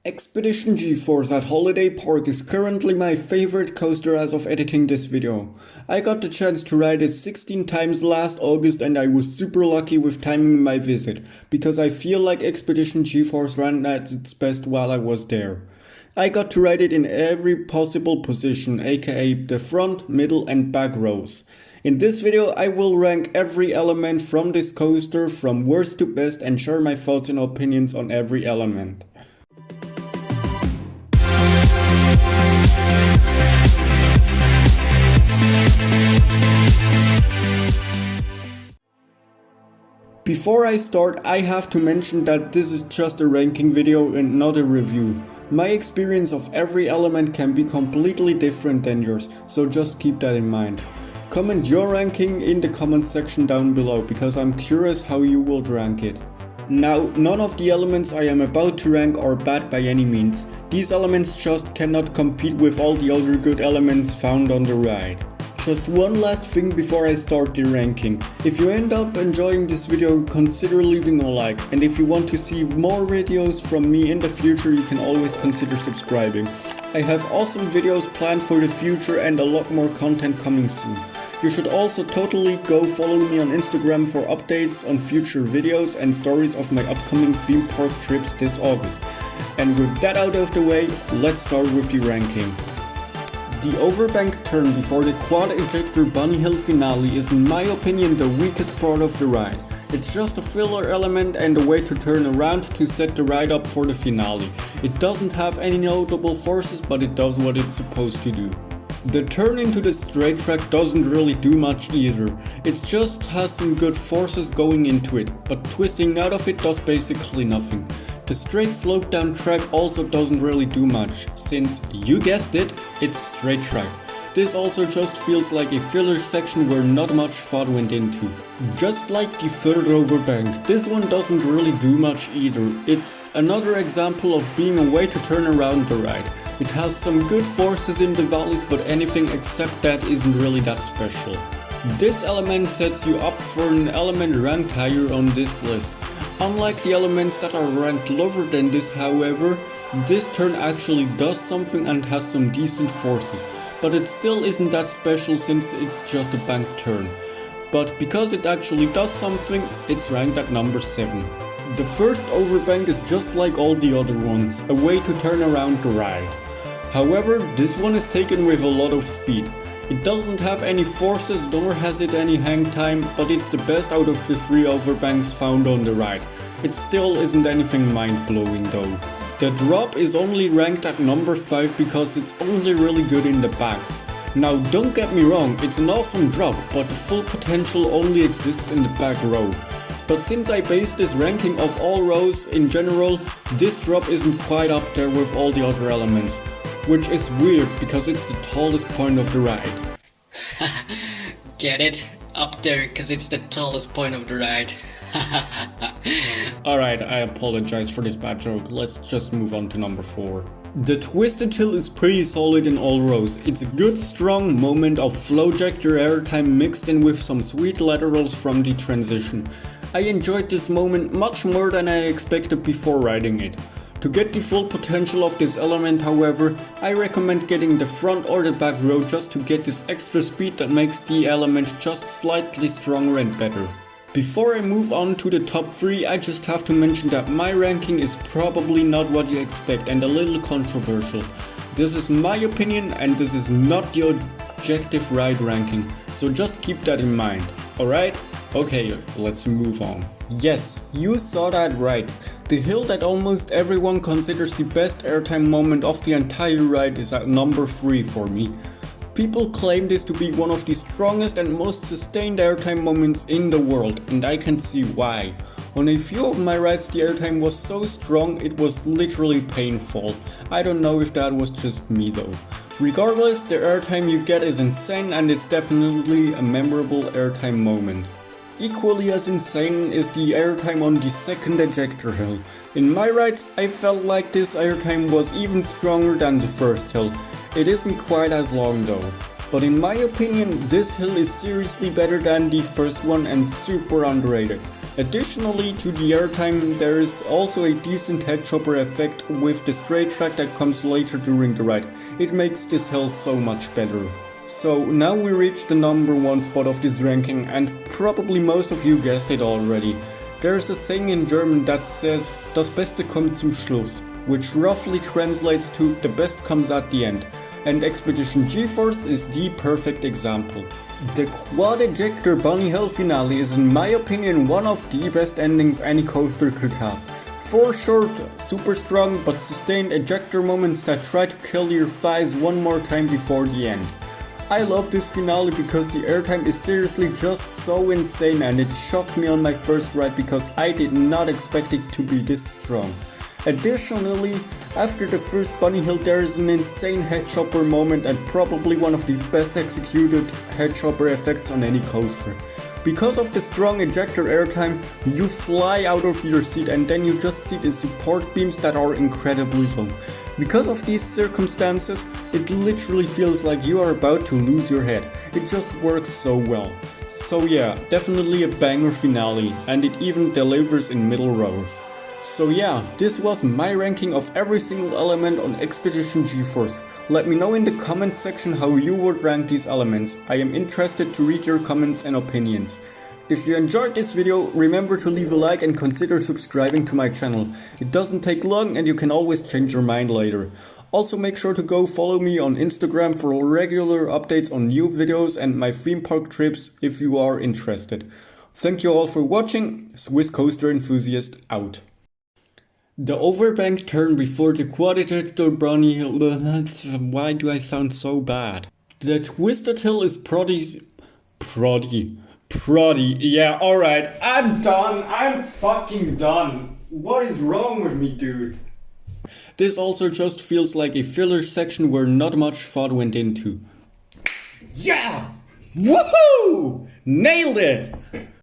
Expedition Geforce at Holiday Park is currently my favorite coaster as of editing this video. I got the chance to ride it 16 times last August and I was super lucky with timing my visit, because I feel like Expedition Geforce ran at its best while I was there. I got to ride it in every possible position, aka the front, middle and back rows. In this video I will rank every element from this coaster from worst to best and share my thoughts and opinions on every element. Before I start, I have to mention that this is just a ranking video and not a review. My experience of every element can be completely different than yours, so just keep that in mind. Comment your ranking in the comment section down below, because I'm curious how you will rank it. Now, none of the elements I am about to rank are bad by any means. These elements just cannot compete with all the other good elements found on the ride. Just one last thing before I start the ranking. If you end up enjoying this video, consider leaving a like, and if you want to see more videos from me in the future, you can always consider subscribing. I have awesome videos planned for the future and a lot more content coming soon. You should also totally go follow me on Instagram for updates on future videos and stories of my upcoming theme park trips this August. And with that out of the way, let's start with the ranking. The overbank turn before the quad ejector bunny hill finale is in my opinion the weakest part of the ride. It's just a filler element and a way to turn around to set the ride up for the finale. It doesn't have any notable forces, but it does what it's supposed to do. The turn into the straight track doesn't really do much either. It just has some good forces going into it, but twisting out of it does basically nothing. The straight slope down track also doesn't really do much, since, you guessed it, it's straight track. This also just feels like a filler section where not much thought went into. Just like the third overbank, this one doesn't really do much either. It's another example of being a way to turn around the ride. It has some good forces in the valleys, but anything except that isn't really that special. This element sets you up for an element ranked higher on this list. Unlike the elements that are ranked lower than this, however, this turn actually does something and has some decent forces, but it still isn't that special since it's just a bank turn. But because it actually does something, it's ranked at number 7. The first overbank is just like all the other ones, a way to turn around the ride. However, this one is taken with a lot of speed. It doesn't have any forces nor has it any hang time, but it's the best out of the 3 overbanks found on the ride. It still isn't anything mind-blowing though. The drop is only ranked at number 5 because it's only really good in the back. Now don't get me wrong, it's an awesome drop, but the full potential only exists in the back row. But since I base this ranking of all rows in general, this drop isn't quite up there with all the other elements. Which is weird because it's the tallest point of the ride. Get it? Up there cause it's the tallest point of the ride. Alright, I apologize for this bad joke, let's just move on to number 4. The twisted hill is pretty solid in all rows. It's a good strong moment of flowjector airtime mixed in with some sweet laterals from the transition. I enjoyed this moment much more than I expected before riding it. To get the full potential of this element, however, I recommend getting the front or the back row just to get this extra speed that makes the element just slightly stronger and better. Before I move on to the top 3, I just have to mention that my ranking is probably not what you expect and a little controversial. This is my opinion and this is not the objective ride ranking, so just keep that in mind, alright? Okay, let's move on. Yes, you saw that right. The hill that almost everyone considers the best airtime moment of the entire ride is at number 3 for me. People claim this to be one of the strongest and most sustained airtime moments in the world, and I can see why. On a few of my rides the airtime was so strong it was literally painful. I don't know if that was just me though. Regardless, the airtime you get is insane and it's definitely a memorable airtime moment. Equally as insane is the airtime on the second ejector hill. In my rides, I felt like this airtime was even stronger than the first hill. It isn't quite as long though. But in my opinion, this hill is seriously better than the first one and super underrated. Additionally to the airtime, there is also a decent head chopper effect with the straight track that comes later during the ride. It makes this hill so much better. So now we reach the number 1 spot of this ranking, and probably most of you guessed it already. There's a saying in German that says "Das Beste kommt zum Schluss", which roughly translates to "the best comes at the end", and Expedition Geforce is the perfect example. The quad ejector bunny hill finale is in my opinion one of the best endings any coaster could have. 4 short, super strong but sustained ejector moments that try to kill your thighs one more time before the end. I love this finale because the airtime is seriously just so insane, and it shocked me on my first ride because I did not expect it to be this strong. Additionally, after the first bunny hill there is an insane head chopper moment and probably one of the best executed head chopper effects on any coaster. Because of the strong ejector airtime, you fly out of your seat and then you just see the support beams that are incredibly low. Because of these circumstances, it literally feels like you are about to lose your head. It just works so well. So yeah, definitely a banger finale, and it even delivers in middle rows. So yeah, this was my ranking of every single element on Expedition Geforce. Let me know in the comments section how you would rank these elements. I am interested to read your comments and opinions. If you enjoyed this video, remember to leave a like and consider subscribing to my channel. It doesn't take long and you can always change your mind later. Also make sure to go follow me on Instagram for regular updates on new videos and my theme park trips if you are interested. Thank you all for watching. Swiss Coaster Enthusiast out. The overbank turn before the quad ejector bunny hill. Why do I sound so bad? The twisted hill is Proddy. Yeah, alright. I'm done. I'm fucking done. What is wrong with me, dude? This also just feels like a filler section where not much thought went into. Yeah! Woohoo! Nailed it!